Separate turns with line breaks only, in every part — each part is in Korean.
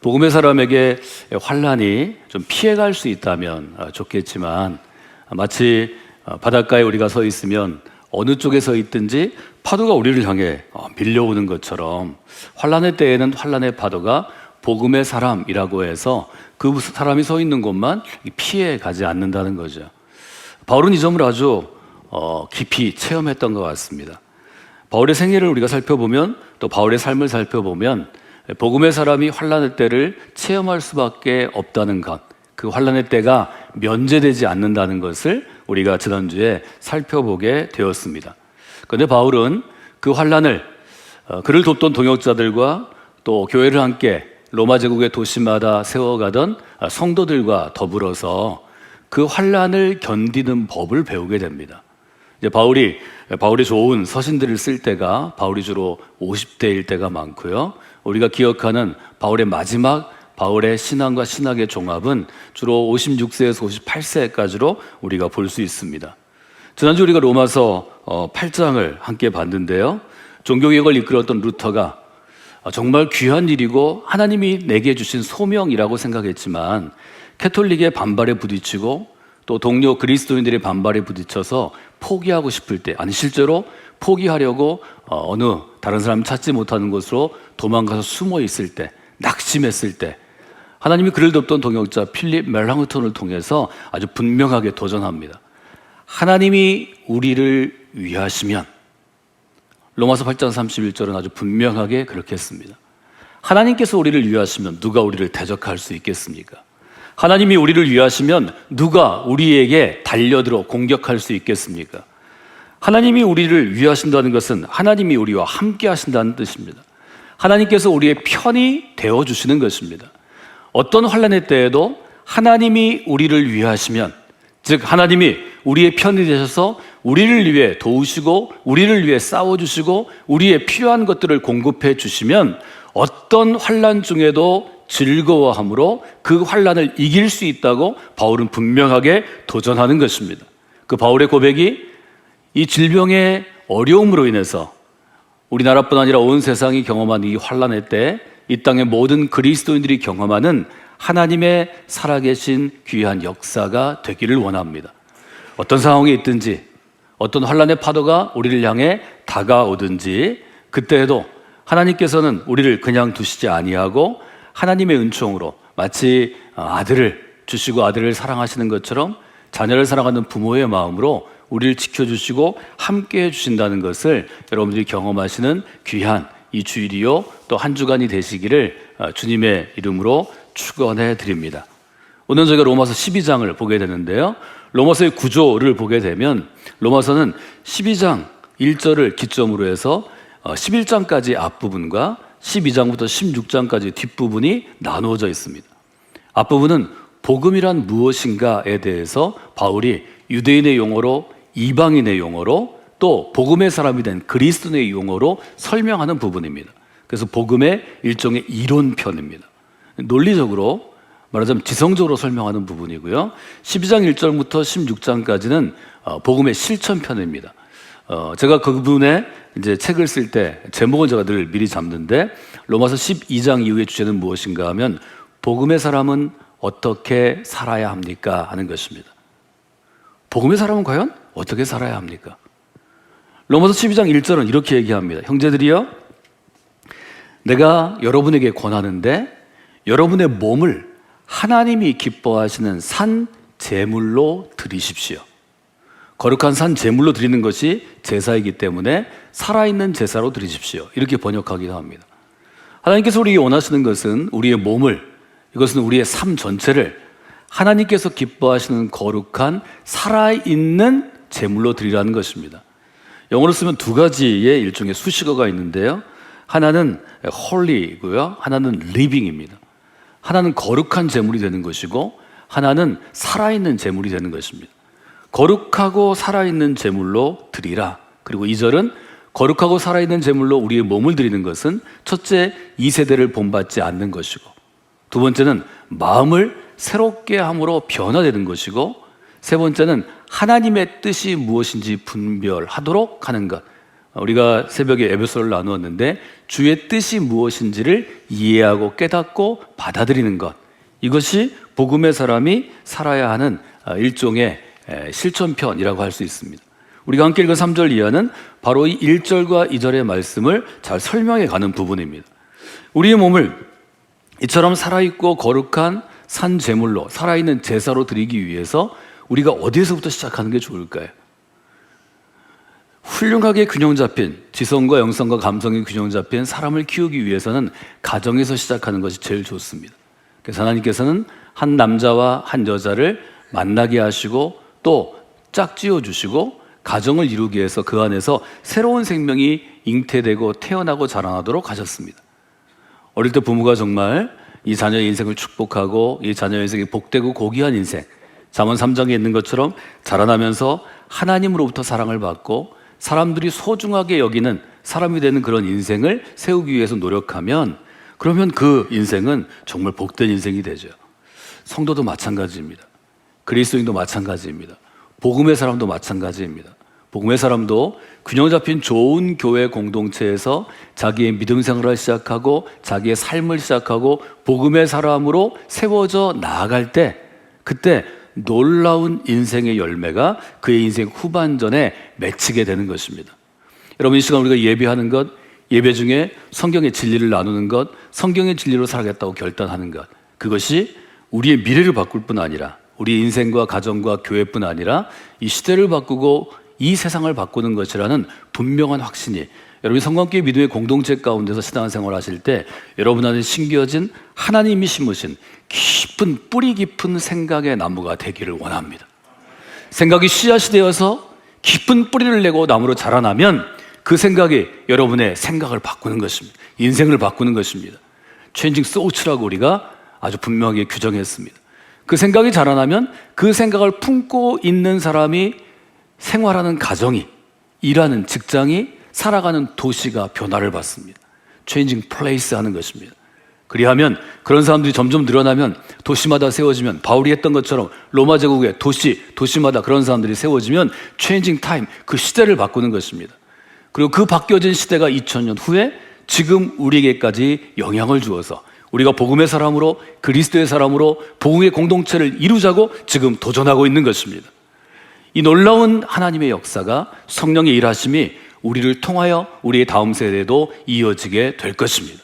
복음의 사람에게 환난이 좀 피해갈 수 있다면 좋겠지만, 마치 바닷가에 우리가 서 있으면 어느 쪽에 서 있든지 파도가 우리를 향해 밀려오는 것처럼, 환난의 때에는 환난의 파도가 복음의 사람이라고 해서 그 사람이 서 있는 곳만 피해 가지 않는다는 거죠. 바울은 이 점을 아주 깊이 체험했던 것 같습니다. 바울의 생애를 우리가 살펴보면, 또 바울의 삶을 살펴보면 복음의 사람이 환난의 때를 체험할 수밖에 없다는 것, 그 환난의 때가 면제되지 않는다는 것을 우리가 지난주에 살펴보게 되었습니다. 그런데 바울은 그 환난을 그를 돕던 동역자들과 또 교회를 함께 로마 제국의 도시마다 세워가던 성도들과 더불어서 그 환난을 견디는 법을 배우게 됩니다. 이제 바울이 좋은 서신들을 쓸 때가 바울이 주로 50대일 때가 많고요. 우리가 기억하는 바울의 마지막 바울의 신앙과 신학의 종합은 주로 56세에서 58세까지로 우리가 볼 수 있습니다. 지난주 우리가 로마서 8장을 함께 봤는데요. 종교개혁을 이끌었던 루터가 정말 귀한 일이고 하나님이 내게 주신 소명이라고 생각했지만, 캐톨릭의 반발에 부딪히고 또 동료 그리스도인들의 반발에 부딪혀서 포기하고 싶을 때, 아니 실제로 포기하려고 어느 다른 사람 찾지 못하는 곳으로 도망가서 숨어 있을 때, 낙심했을 때, 하나님이 그를 돕던 동역자 필립 멜랑흐톤을 통해서 아주 분명하게 도전합니다. 하나님이 우리를 위하시면, 로마서 8장 31절은 아주 분명하게 그렇게 했습니다. 하나님께서 우리를 위하시면 누가 우리를 대적할 수 있겠습니까? 하나님이 우리를 위하시면 누가 우리에게 달려들어 공격할 수 있겠습니까? 하나님이 우리를 위하신다는 것은 하나님이 우리와 함께 하신다는 뜻입니다. 하나님께서 우리의 편이 되어주시는 것입니다. 어떤 환난의 때에도 하나님이 우리를 위하시면, 즉 하나님이 우리의 편이 되셔서 우리를 위해 도우시고 우리를 위해 싸워주시고 우리의 필요한 것들을 공급해 주시면 어떤 환난 중에도 즐거워함으로 그 환난을 이길 수 있다고 바울은 분명하게 도전하는 것입니다. 그 바울의 고백이 이 질병의 어려움으로 인해서 우리나라뿐 아니라 온 세상이 경험한 이 환난의 때, 이 땅의 모든 그리스도인들이 경험하는 하나님의 살아계신 귀한 역사가 되기를 원합니다. 어떤 상황이 있든지, 어떤 환난의 파도가 우리를 향해 다가오든지, 그때에도 하나님께서는 우리를 그냥 두시지 아니하고 하나님의 은총으로, 마치 아들을 주시고 아들을 사랑하시는 것처럼 자녀를 사랑하는 부모의 마음으로 우리를 지켜주시고 함께 해주신다는 것을 여러분들이 경험하시는 귀한 이 주일이요 또 한 주간이 되시기를 주님의 이름으로 축원해 드립니다. 오늘 저희가 로마서 12장을 보게 되는데요, 로마서의 구조를 보게 되면 로마서는 12장 1절을 기점으로 해서 11장까지 앞부분과 12장부터 16장까지 뒷부분이 나누어져 있습니다. 앞부분은 복음이란 무엇인가에 대해서 바울이 유대인의 용어로, 이방인의 용어로, 또 복음의 사람이 된 그리스도인의 용어로 설명하는 부분입니다. 그래서 복음의 일종의 이론편입니다. 논리적으로 말하자면 지성적으로 설명하는 부분이고요. 12장 1절부터 16장까지는 복음의 실천편입니다. 제가 그 부분에 이제 책을 쓸 때 제목을 제가 늘 미리 잡는데, 로마서 12장 이후의 주제는 무엇인가 하면 복음의 사람은 어떻게 살아야 합니까? 하는 것입니다. 복음의 사람은 과연 어떻게 살아야 합니까? 로마서 12장 1절은 이렇게 얘기합니다. 형제들이여, 내가 여러분에게 권하는데 여러분의 몸을 하나님이 기뻐하시는 산 제물로 드리십시오. 거룩한 산 제물로 드리는 것이 제사이기 때문에 살아있는 제사로 드리십시오. 이렇게 번역하기도 합니다. 하나님께서 우리에게 원하시는 것은 우리의 몸을, 이것은 우리의 삶 전체를 하나님께서 기뻐하시는 거룩한 살아있는 제물로 드리라는 것입니다. 영어로 쓰면 두 가지의 일종의 수식어가 있는데요, 하나는 holy이고요, 하나는 living입니다. 하나는 거룩한 제물이 되는 것이고 하나는 살아있는 제물이 되는 것입니다. 거룩하고 살아있는 제물로 드리라. 그리고 2절은 거룩하고 살아있는 제물로 우리의 몸을 드리는 것은 첫째, 이 세대를 본받지 않는 것이고, 두 번째는 마음을 새롭게 함으로 변화되는 것이고, 세 번째는 하나님의 뜻이 무엇인지 분별하도록 하는 것. 우리가 새벽에 에베소를 나누었는데 주의 뜻이 무엇인지를 이해하고 깨닫고 받아들이는 것, 이것이 복음의 사람이 살아야 하는 일종의 실천편이라고 할 수 있습니다. 우리가 함께 읽은 3절 이하는 바로 이 1절과 2절의 말씀을 잘 설명해 가는 부분입니다. 우리의 몸을 이처럼 살아있고 거룩한 산 제물로, 살아있는 제사로 드리기 위해서 우리가 어디에서부터 시작하는 게 좋을까요? 훌륭하게 균형 잡힌, 지성과 영성과 감성이 균형 잡힌 사람을 키우기 위해서는 가정에서 시작하는 것이 제일 좋습니다. 그래서 하나님께서는 한 남자와 한 여자를 만나게 하시고 또 짝지어 주시고 가정을 이루기 위해서 그 안에서 새로운 생명이 잉태되고 태어나고 자라나도록 하셨습니다. 어릴 때 부모가 정말 이 자녀의 인생을 축복하고 이 자녀의 인생이 복되고 고귀한 인생, 잠언 3장에 있는 것처럼 자라나면서 하나님으로부터 사랑을 받고 사람들이 소중하게 여기는 사람이 되는 그런 인생을 세우기 위해서 노력하면, 그러면 그 인생은 정말 복된 인생이 되죠. 성도도 마찬가지입니다. 그리스도인도 마찬가지입니다. 복음의 사람도 마찬가지입니다. 복음의 사람도 균형 잡힌 좋은 교회 공동체에서 자기의 믿음 생활을 시작하고 자기의 삶을 시작하고 복음의 사람으로 세워져 나아갈 때, 그때 놀라운 인생의 열매가 그의 인생 후반전에 맺히게 되는 것입니다. 여러분, 이 시간 우리가 예배하는 것, 예배 중에 성경의 진리를 나누는 것, 성경의 진리로 살아가겠다고 결단하는 것, 그것이 우리의 미래를 바꿀 뿐 아니라 우리 인생과 가정과 교회뿐 아니라 이 시대를 바꾸고 이 세상을 바꾸는 것이라는 분명한 확신이, 여러분이 성관교회 믿음의 공동체 가운데서 신앙생활 하실 때 여러분 안에 심겨진 하나님이 심으신 깊은 뿌리 깊은 생각의 나무가 되기를 원합니다. 생각이 씨앗이 되어서 깊은 뿌리를 내고 나무로 자라나면 그 생각이 여러분의 생각을 바꾸는 것입니다. 인생을 바꾸는 것입니다. Changing Thoughts라고 우리가 아주 분명하게 규정했습니다. 그 생각이 자라나면 그 생각을 품고 있는 사람이 생활하는 가정이, 일하는 직장이, 살아가는 도시가 변화를 받습니다. Changing Place 하는 것입니다. 그리하면 그런 사람들이 점점 늘어나면 도시마다 세워지면, 바울이 했던 것처럼 로마 제국의 도시마다 그런 사람들이 세워지면 Changing Time, 그 시대를 바꾸는 것입니다. 그리고 그 바뀌어진 시대가 2000년 후에 지금 우리에게까지 영향을 주어서 우리가 복음의 사람으로, 그리스도의 사람으로 복음의 공동체를 이루자고 지금 도전하고 있는 것입니다. 이 놀라운 하나님의 역사가, 성령의 일하심이 우리를 통하여 우리의 다음 세대에도 이어지게 될 것입니다.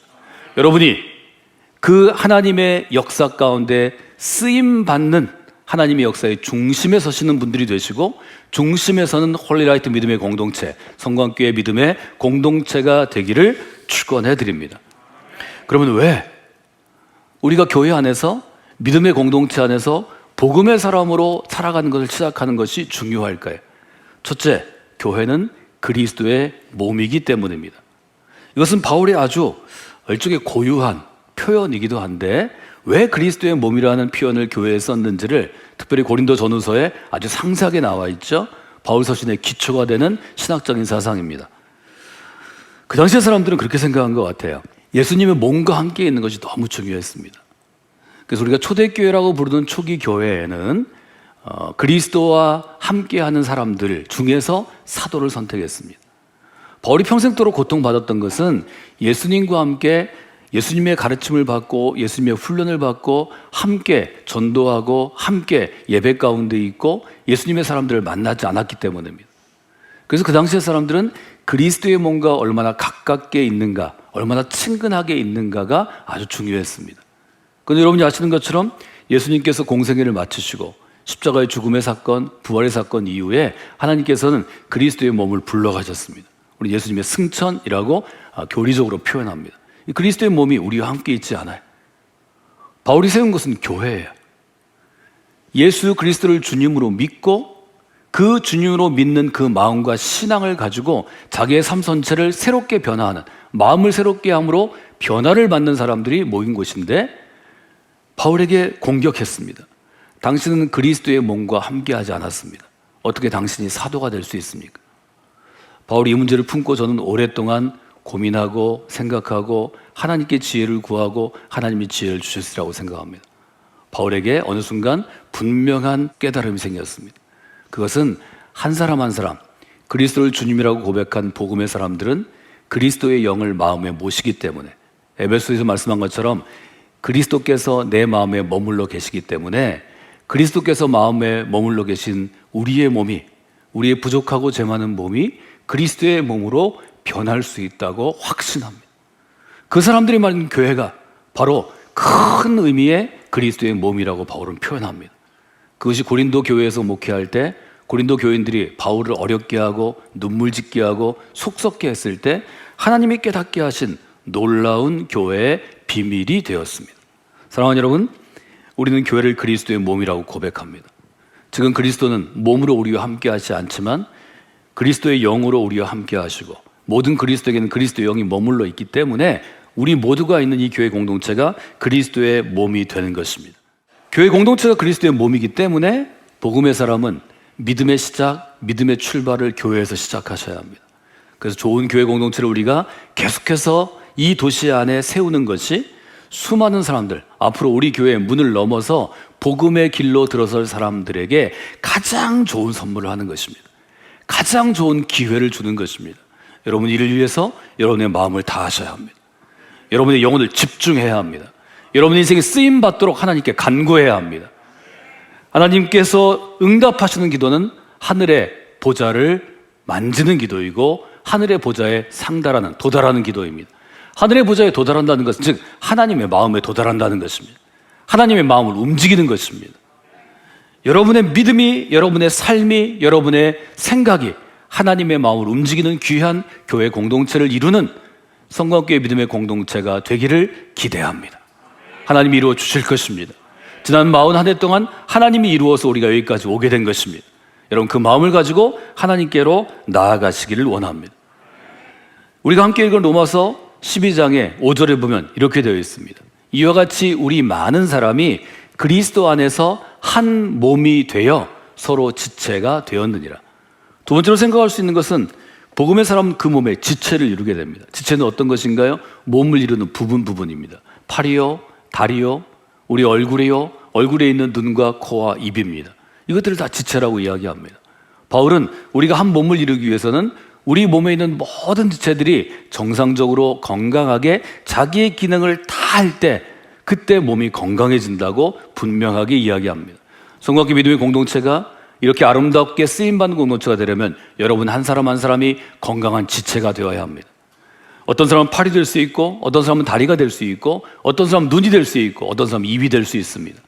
여러분이 그 하나님의 역사 가운데 쓰임받는 하나님의 역사의 중심에 서시는 분들이 되시고, 중심에 서는 홀리라이트 믿음의 공동체, 성광교회 믿음의 공동체가 되기를 축원해 드립니다. 그러면 왜 우리가 교회 안에서, 믿음의 공동체 안에서 복음의 사람으로 살아가는 것을 시작하는 것이 중요할까요? 첫째, 교회는 그리스도의 몸이기 때문입니다. 이것은 바울의 아주 일종의 고유한 표현이기도 한데, 왜 그리스도의 몸이라는 표현을 교회에 썼는지를 특별히 고린도 전후서에 아주 상세하게 나와 있죠. 바울 서신의 기초가 되는 신학적인 사상입니다. 그 당시의 사람들은 그렇게 생각한 것 같아요. 예수님의 몸과 함께 있는 것이 너무 중요했습니다. 그래서 우리가 초대교회라고 부르는 초기 교회에는 그리스도와 함께하는 사람들 중에서 사도를 선택했습니다. 바울이 평생도록 고통받았던 것은 예수님과 함께 예수님의 가르침을 받고 예수님의 훈련을 받고 함께 전도하고 함께 예배 가운데 있고 예수님의 사람들을 만나지 않았기 때문입니다. 그래서 그 당시의 사람들은 그리스도의 몸과 얼마나 가깝게 있는가, 얼마나 친근하게 있는가가 아주 중요했습니다. 그런데 여러분이 아시는 것처럼 예수님께서 공생애를 마치시고 십자가의 죽음의 사건, 부활의 사건 이후에 하나님께서는 그리스도의 몸을 불러가셨습니다. 우리 예수님의 승천이라고 교리적으로 표현합니다. 이 그리스도의 몸이 우리와 함께 있지 않아요. 바울이 세운 것은 교회예요. 예수 그리스도를 주님으로 믿고 그 주님으로 믿는 그 마음과 신앙을 가지고 자기의 삶 전체를 새롭게 변화하는, 마음을 새롭게 함으로 변화를 받는 사람들이 모인 곳인데, 바울에게 공격했습니다. 당신은 그리스도의 몸과 함께하지 않았습니다. 어떻게 당신이 사도가 될 수 있습니까? 바울이 이 문제를 품고 저는 오랫동안 고민하고 생각하고 하나님께 지혜를 구하고 하나님이 지혜를 주셨으리라고 생각합니다. 바울에게 어느 순간 분명한 깨달음이 생겼습니다. 그것은 한 사람 한 사람 그리스도를 주님이라고 고백한 복음의 사람들은 그리스도의 영을 마음에 모시기 때문에, 에베소에서 말씀한 것처럼 그리스도께서 내 마음에 머물러 계시기 때문에 그리스도께서 마음에 머물러 계신 우리의 몸이, 우리의 부족하고 죄 많은 몸이 그리스도의 몸으로 변할 수 있다고 확신합니다. 그 사람들이 말하는 교회가 바로 큰 의미의 그리스도의 몸이라고 바울은 표현합니다. 그것이 고린도 교회에서 목회할 때 고린도 교인들이 바울을 어렵게 하고 눈물 짓게 하고 속 썩게 했을 때 하나님이 깨닫게 하신 놀라운 교회의 비밀이 되었습니다. 사랑하는 여러분, 우리는 교회를 그리스도의 몸이라고 고백합니다. 지금 그리스도는 몸으로 우리와 함께 하지 않지만 그리스도의 영으로 우리와 함께 하시고 모든 그리스도에게는 그리스도의 영이 머물러 있기 때문에 우리 모두가 있는 이 교회 공동체가 그리스도의 몸이 되는 것입니다. 교회 공동체가 그리스도의 몸이기 때문에 복음의 사람은 믿음의 시작, 믿음의 출발을 교회에서 시작하셔야 합니다. 그래서 좋은 교회 공동체를 우리가 계속해서 이 도시 안에 세우는 것이 수많은 사람들, 앞으로 우리 교회의 문을 넘어서 복음의 길로 들어설 사람들에게 가장 좋은 선물을 하는 것입니다. 가장 좋은 기회를 주는 것입니다. 여러분, 이를 위해서 여러분의 마음을 다하셔야 합니다. 여러분의 영혼을 집중해야 합니다. 여러분의 인생에 쓰임 받도록 하나님께 간구해야 합니다. 하나님께서 응답하시는 기도는 하늘의 보좌를 만지는 기도이고 하늘의 보좌에 상달하는, 도달하는 기도입니다. 하늘의 보좌에 도달한다는 것은 즉 하나님의 마음에 도달한다는 것입니다. 하나님의 마음을 움직이는 것입니다. 여러분의 믿음이, 여러분의 삶이, 여러분의 생각이 하나님의 마음을 움직이는 귀한 교회 공동체를 이루는 성광교회 믿음의 공동체가 되기를 기대합니다. 하나님이 이루어 주실 것입니다. 지난 41해 동안 하나님이 이루어서 우리가 여기까지 오게 된 것입니다. 여러분, 그 마음을 가지고 하나님께로 나아가시기를 원합니다. 우리가 함께 읽은 로마서 12장의 5절에 보면 이렇게 되어 있습니다. 이와 같이 우리 많은 사람이 그리스도 안에서 한 몸이 되어 서로 지체가 되었느니라. 두 번째로 생각할 수 있는 것은 복음의 사람은 그 몸의 지체를 이루게 됩니다. 지체는 어떤 것인가요? 몸을 이루는 부분입니다. 팔이요, 다리요, 우리 얼굴이요, 얼굴에 있는 눈과 코와 입입니다. 이것들을 다 지체라고 이야기합니다. 바울은 우리가 한 몸을 이루기 위해서는 우리 몸에 있는 모든 지체들이 정상적으로 건강하게 자기의 기능을 다 할 때 그때 몸이 건강해진다고 분명하게 이야기합니다. 성곽교회 믿음의 공동체가 이렇게 아름답게 쓰임받는 공동체가 되려면 여러분 한 사람 한 사람이 건강한 지체가 되어야 합니다. 어떤 사람은 팔이 될 수 있고 어떤 사람은 다리가 될 수 있고 어떤 사람은 눈이 될 수 있고 어떤 사람은 입이 될 수 있습니다.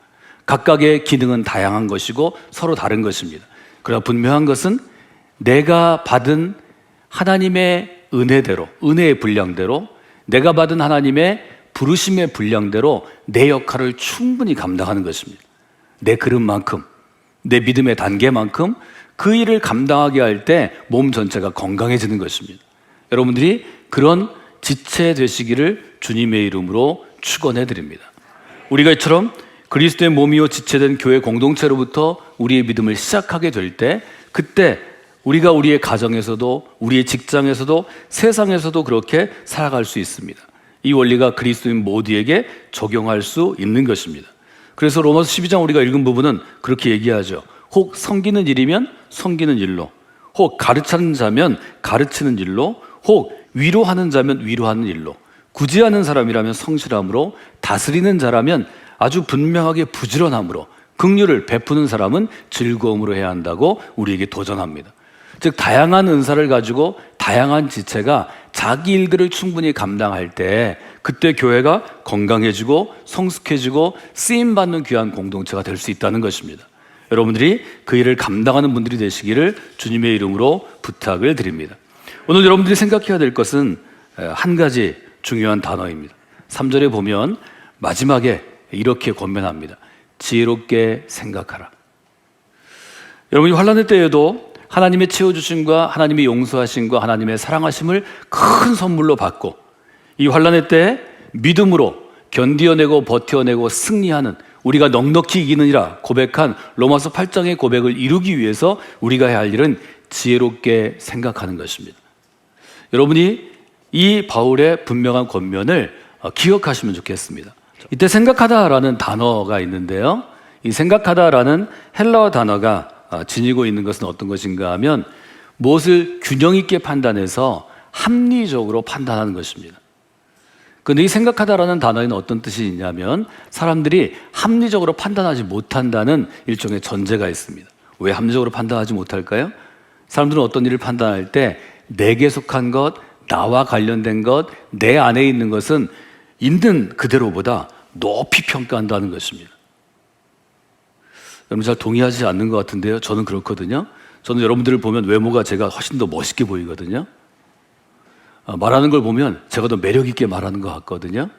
각각의 기능은 다양한 것이고 서로 다른 것입니다. 그러나 분명한 것은 내가 받은 하나님의 은혜대로, 은혜의 분량대로, 내가 받은 하나님의 부르심의 분량대로 내 역할을 충분히 감당하는 것입니다. 내 그릇만큼, 내 믿음의 단계만큼 그 일을 감당하게 할 때 몸 전체가 건강해지는 것입니다. 여러분들이 그런 지체 되시기를 주님의 이름으로 축원해 드립니다. 우리가 이처럼 그리스도의 몸이요 지체된 교회 공동체로부터 우리의 믿음을 시작하게 될 때 그때 우리가 우리의 가정에서도 우리의 직장에서도 세상에서도 그렇게 살아갈 수 있습니다. 이 원리가 그리스도인 모두에게 적용할 수 있는 것입니다. 그래서 로마서 12장 우리가 읽은 부분은 그렇게 얘기하죠. 혹 섬기는 일이면 섬기는 일로, 혹 가르치는 자면 가르치는 일로, 혹 위로하는 자면 위로하는 일로, 구제하는 사람이라면 성실함으로, 다스리는 자라면 아주 분명하게 부지런함으로, 긍휼을 베푸는 사람은 즐거움으로 해야 한다고 우리에게 도전합니다. 즉 다양한 은사를 가지고 다양한 지체가 자기 일들을 충분히 감당할 때 그때 교회가 건강해지고 성숙해지고 쓰임받는 귀한 공동체가 될 수 있다는 것입니다. 여러분들이 그 일을 감당하는 분들이 되시기를 주님의 이름으로 부탁을 드립니다. 오늘 여러분들이 생각해야 될 것은 한 가지 중요한 단어입니다. 3절에 보면 마지막에 이렇게 권면합니다. 지혜롭게 생각하라. 여러분이 환난의 때에도 하나님의 채워주심과 하나님의 용서하심과 하나님의 사랑하심을 큰 선물로 받고 이 환난의 때에 믿음으로 견디어내고 버텨내고 승리하는 우리가 넉넉히 이기느니라 고백한 로마서 8장의 고백을 이루기 위해서 우리가 해야 할 일은 지혜롭게 생각하는 것입니다. 여러분이 이 바울의 분명한 권면을 기억하시면 좋겠습니다. 이때 생각하다라는 단어가 있는데요, 이 생각하다라는 헬라어 단어가 지니고 있는 것은 어떤 것인가 하면 무엇을 균형 있게 판단해서 합리적으로 판단하는 것입니다. 그런데 이 생각하다라는 단어에는 어떤 뜻이 있냐면 사람들이 합리적으로 판단하지 못한다는 일종의 전제가 있습니다. 왜 합리적으로 판단하지 못할까요? 사람들은 어떤 일을 판단할 때 내게 속한 것, 나와 관련된 것, 내 안에 있는 것은 있는 그대로보다 높이 평가한다는 것입니다. 여러분 잘 동의하지 않는 것 같은데요. 저는 그렇거든요. 저는 여러분들을 보면 외모가 제가 훨씬 더 멋있게 보이거든요. 말하는 걸 보면 제가 더 매력 있게 말하는 것 같거든요.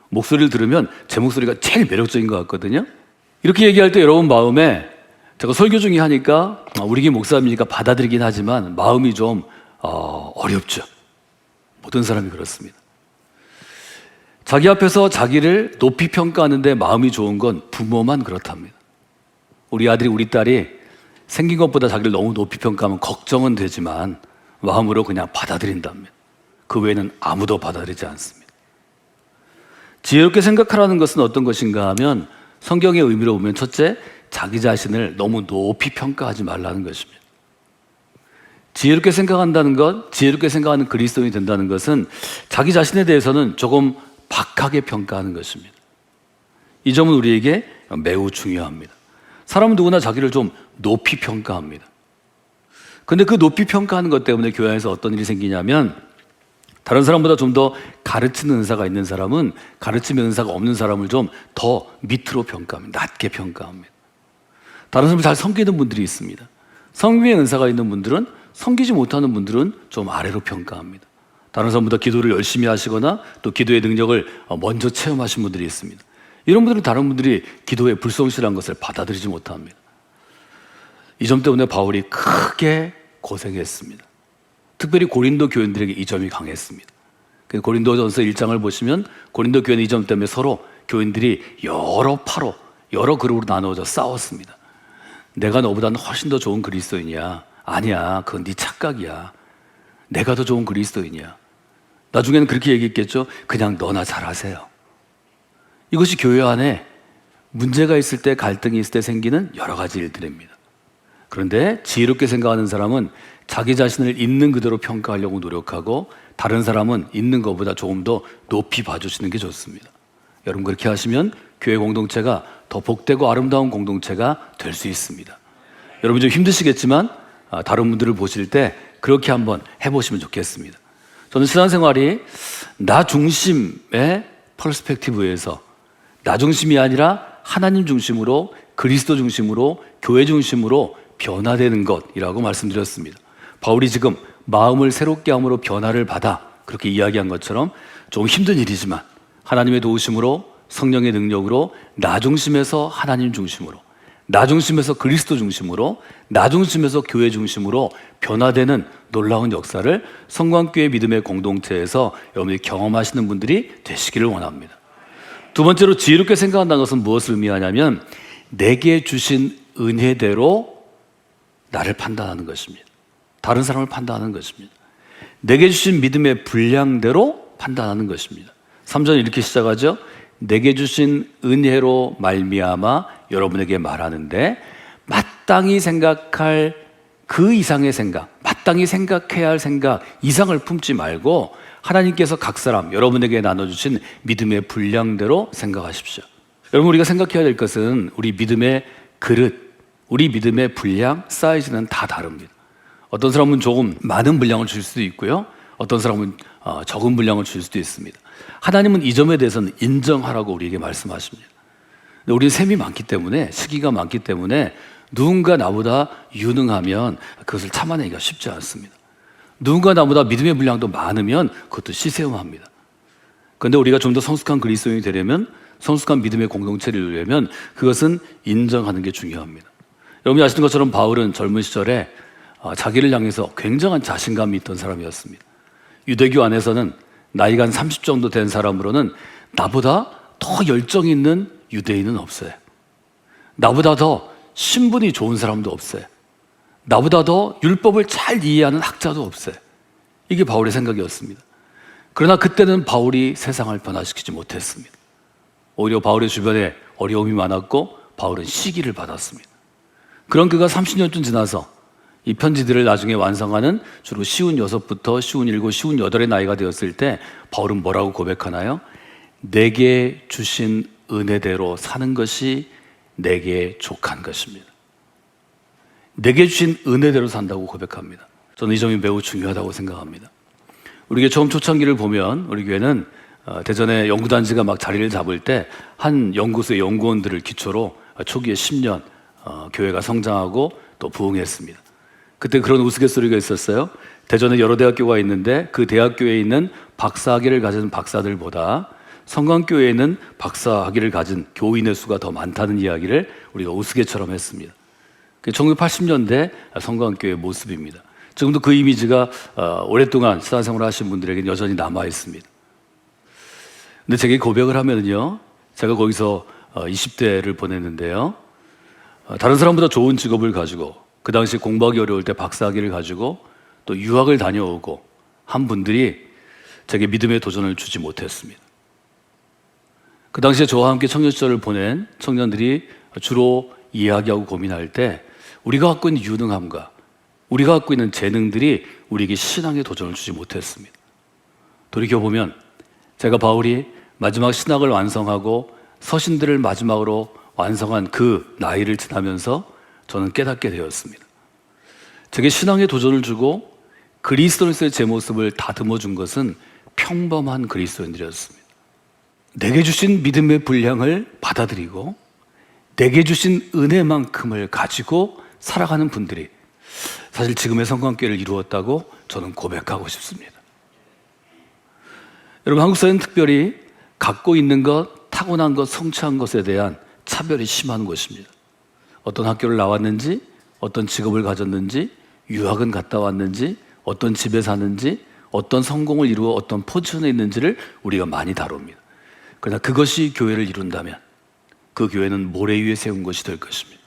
목소리를 들으면 제 목소리가 제일 매력적인 것 같거든요. 이렇게 얘기할 때 여러분 마음에 제가 설교 중에 하니까 우리 교회 목사님이니까 받아들이긴 하지만 마음이 좀 어렵죠. 모든 사람이 그렇습니다. 자기 앞에서 자기를 높이 평가하는데 마음이 좋은 건 부모만 그렇답니다. 우리 아들이 우리 딸이 생긴 것보다 자기를 너무 높이 평가하면 걱정은 되지만 마음으로 그냥 받아들인답니다. 그 외에는 아무도 받아들이지 않습니다. 지혜롭게 생각하라는 것은 어떤 것인가 하면 성경의 의미로 보면 첫째, 자기 자신을 너무 높이 평가하지 말라는 것입니다. 지혜롭게 생각한다는 것, 지혜롭게 생각하는 그리스도인이 된다는 것은 자기 자신에 대해서는 조금 박하게 평가하는 것입니다. 이 점은 우리에게 매우 중요합니다. 사람은 누구나 자기를 좀 높이 평가합니다. 그런데 그 높이 평가하는 것 때문에 교회 안에서 어떤 일이 생기냐면 다른 사람보다 좀 더 가르치는 은사가 있는 사람은 가르치는 은사가 없는 사람을 좀 더 밑으로 평가합니다. 낮게 평가합니다. 다른 사람을 잘 섬기는 분들이 있습니다. 섬김의 은사가 있는 분들은 섬기지 못하는 분들은 좀 아래로 평가합니다. 다른 사람보다 기도를 열심히 하시거나 또 기도의 능력을 먼저 체험하신 분들이 있습니다. 이런 분들은 다른 분들이 기도에 불성실한 것을 받아들이지 못합니다. 이 점 때문에 바울이 크게 고생했습니다. 특별히 고린도 교인들에게 이 점이 강했습니다. 고린도전서 1장을 보시면 고린도 교회는 이 점 때문에 서로 교인들이 여러 파로 여러 그룹으로 나누어져 싸웠습니다. 내가 너보다는 훨씬 더 좋은 그리스도인이야. 아니야, 그건 네 착각이야. 내가 더 좋은 그리스도인이야. 나중에는 그렇게 얘기했겠죠. 그냥 너나 잘하세요. 이것이 교회 안에 문제가 있을 때, 갈등이 있을 때 생기는 여러 가지 일들입니다. 그런데 지혜롭게 생각하는 사람은 자기 자신을 있는 그대로 평가하려고 노력하고 다른 사람은 있는 것보다 조금 더 높이 봐주시는 게 좋습니다. 여러분 그렇게 하시면 교회 공동체가 더 복되고 아름다운 공동체가 될 수 있습니다. 여러분 좀 힘드시겠지만 다른 분들을 보실 때 그렇게 한번 해보시면 좋겠습니다. 저는 신앙생활이 나 중심의 퍼스펙티브에서 나 중심이 아니라 하나님 중심으로 그리스도 중심으로 교회 중심으로 변화되는 것이라고 말씀드렸습니다. 바울이 지금 마음을 새롭게 함으로 변화를 받아 그렇게 이야기한 것처럼 좀 힘든 일이지만 하나님의 도우심으로 성령의 능력으로 나 중심에서 하나님 중심으로 나 중심에서 그리스도 중심으로 나 중심에서 교회 중심으로 변화되는 놀라운 역사를 성광교회 믿음의 공동체에서 여러분이 경험하시는 분들이 되시기를 원합니다. 두 번째로 지혜롭게 생각한다는 것은 무엇을 의미하냐면 내게 주신 은혜대로 나를 판단하는 것입니다. 다른 사람을 판단하는 것입니다. 내게 주신 믿음의 분량대로 판단하는 것입니다. 3절은 이렇게 시작하죠. 내게 주신 은혜로 말미암아 여러분에게 말하는데 마땅히 생각할 그 이상의 생각, 마땅히 생각해야 할 생각 이상을 품지 말고 하나님께서 각 사람 여러분에게 나눠주신 믿음의 분량대로 생각하십시오. 여러분 우리가 생각해야 될 것은 우리 믿음의 그릇, 우리 믿음의 분량, 사이즈는 다 다릅니다. 어떤 사람은 조금 많은 분량을 줄 수도 있고요. 어떤 사람은 적은 분량을 줄 수도 있습니다. 하나님은 이 점에 대해서는 인정하라고 우리에게 말씀하십니다. 근데 우리는 셈이 많기 때문에 시기가 많기 때문에 누군가 나보다 유능하면 그것을 참아내기가 쉽지 않습니다. 누군가 나보다 믿음의 분량도 많으면 그것도 시세움합니다. 그런데 우리가 좀 더 성숙한 그리스도인이 되려면 성숙한 믿음의 공동체를 이루려면 그것은 인정하는 게 중요합니다. 여러분이 아시는 것처럼 바울은 젊은 시절에 자기를 향해서 굉장한 자신감이 있던 사람이었습니다. 유대교 안에서는 나이가 한 30 정도 된 사람으로는 나보다 더 열정이 있는 유대인은 없어요. 나보다 더 신분이 좋은 사람도 없어요. 나보다 더 율법을 잘 이해하는 학자도 없어요. 이게 바울의 생각이었습니다. 그러나 그때는 바울이 세상을 변화시키지 못했습니다. 오히려 바울의 주변에 어려움이 많았고 바울은 시기를 받았습니다. 그런 그가 30년쯤 지나서 이 편지들을 나중에 완성하는 주로 쉬운 6부터 쉬운 7, 쉬운 8의 나이가 되었을 때 바울은 뭐라고 고백하나요? 내게 주신 은혜대로 사는 것이 내게 족한 것입니다. 내게 주신 은혜대로 산다고 고백합니다. 저는 이 점이 매우 중요하다고 생각합니다. 우리 교회 처음 초창기를 보면 우리 교회는 대전에 연구단지가 막 자리를 잡을 때 한 연구소의 연구원들을 기초로 초기에 10년 교회가 성장하고 또 부흥했습니다. 그때 그런 우스갯소리가 있었어요. 대전에 여러 대학교가 있는데 그 대학교에 있는 박사학위를 가진 박사들보다 성광교회에 있는 박사학위를 가진 교인의 수가 더 많다는 이야기를 우리가 우스갯처럼 했습니다. 1980년대 성광교회의 모습입니다. 지금도 그 이미지가 오랫동안 신앙생활을 하신 분들에게는 여전히 남아 있습니다. 근데 제게 고백을 하면요, 제가 거기서 20대를 보냈는데요, 다른 사람보다 좋은 직업을 가지고 그 당시 공부하기 어려울 때 박사학위를 가지고 또 유학을 다녀오고 한 분들이 제게 믿음의 도전을 주지 못했습니다. 그 당시에 저와 함께 청년 시절을 보낸 청년들이 주로 이야기하고 고민할 때 우리가 갖고 있는 유능함과 우리가 갖고 있는 재능들이 우리에게 신앙의 도전을 주지 못했습니다. 돌이켜보면 제가 바울이 마지막 신학을 완성하고 서신들을 마지막으로 완성한 그 나이를 지나면서 저는 깨닫게 되었습니다. 제게 신앙의 도전을 주고 그리스도인으로서의 제 모습을 다듬어 준 것은 평범한 그리스도인들이었습니다. 내게 주신 믿음의 분량을 받아들이고 내게 주신 은혜만큼을 가지고 살아가는 분들이 사실 지금의 성광교회를 이루었다고 저는 고백하고 싶습니다. 여러분, 한국 사회는 특별히 갖고 있는 것, 타고난 것, 성취한 것에 대한 차별이 심한 곳입니다. 어떤 학교를 나왔는지, 어떤 직업을 가졌는지, 유학은 갔다 왔는지, 어떤 집에 사는지, 어떤 성공을 이루어 어떤 포지션에 있는지를 우리가 많이 다룹니다. 그러나 그것이 교회를 이룬다면 그 교회는 모래 위에 세운 것이 될 것입니다.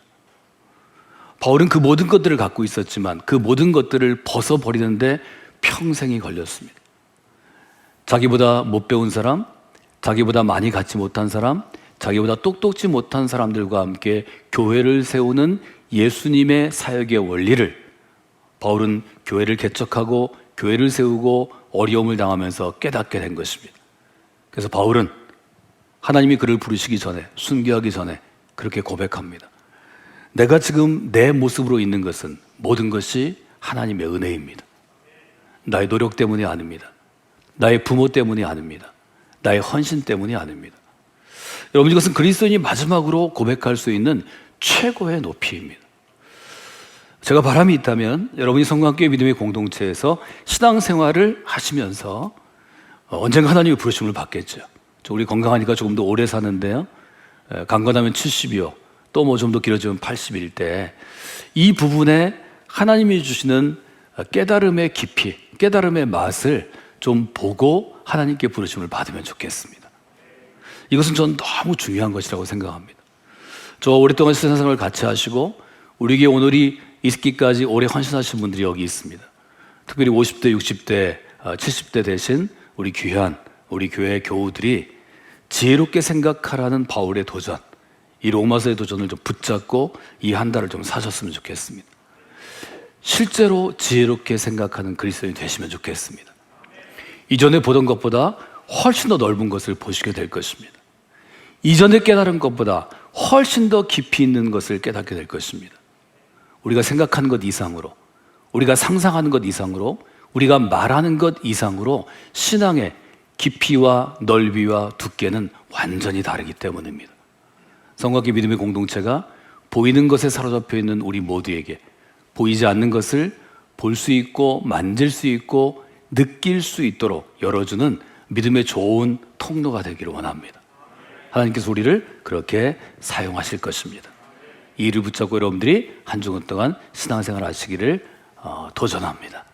바울은 그 모든 것들을 갖고 있었지만 그 모든 것들을 벗어버리는데 평생이 걸렸습니다. 자기보다 못 배운 사람, 자기보다 많이 갖지 못한 사람, 자기보다 똑똑지 못한 사람들과 함께 교회를 세우는 예수님의 사역의 원리를 바울은 교회를 개척하고 교회를 세우고 어려움을 당하면서 깨닫게 된 것입니다. 그래서 바울은 하나님이 그를 부르시기 전에, 순교하기 전에 그렇게 고백합니다. 내가 지금 내 모습으로 있는 것은 모든 것이 하나님의 은혜입니다. 나의 노력 때문이 아닙니다. 나의 부모 때문이 아닙니다. 나의 헌신 때문이 아닙니다. 여러분, 이것은 그리스도인이 마지막으로 고백할 수 있는 최고의 높이입니다. 제가 바람이 있다면 여러분이 성광교회 믿음의 공동체에서 신앙생활을 하시면서 언젠가 하나님의 부르심을 받겠죠. 우리 건강하니까 조금 더 오래 사는데요, 강건하면 70이요, 또 뭐 좀 더 길어지면 80일 때 이 부분에 하나님이 주시는 깨달음의 깊이, 깨달음의 맛을 좀 보고 하나님께 부르심을 받으면 좋겠습니다. 이것은 저는 너무 중요한 것이라고 생각합니다. 저 오랫동안 신앙생활을 같이 하시고 우리 교회 오늘이 있기까지 오래 헌신하신 분들이 여기 있습니다. 특별히 50대, 60대, 70대 되신 우리 귀한 우리 교회 교우들이 지혜롭게 생각하라는 바울의 도전, 이 로마서의 도전을 좀 붙잡고 이 한 달을 좀 사셨으면 좋겠습니다. 실제로 지혜롭게 생각하는 그리스도인이 되시면 좋겠습니다. 이전에 보던 것보다 훨씬 더 넓은 것을 보시게 될 것입니다. 이전에 깨달은 것보다 훨씬 더 깊이 있는 것을 깨닫게 될 것입니다. 우리가 생각하는 것 이상으로, 우리가 상상하는 것 이상으로, 우리가 말하는 것 이상으로 신앙의 깊이와 넓이와 두께는 완전히 다르기 때문입니다. 성곽의 믿음의 공동체가 보이는 것에 사로잡혀 있는 우리 모두에게 보이지 않는 것을 볼 수 있고 만질 수 있고 느낄 수 있도록 열어주는 믿음의 좋은 통로가 되기를 원합니다. 하나님께서 우리를 그렇게 사용하실 것입니다. 이 일을 붙잡고 여러분들이 한 주간 동안 신앙생활 하시기를 도전합니다.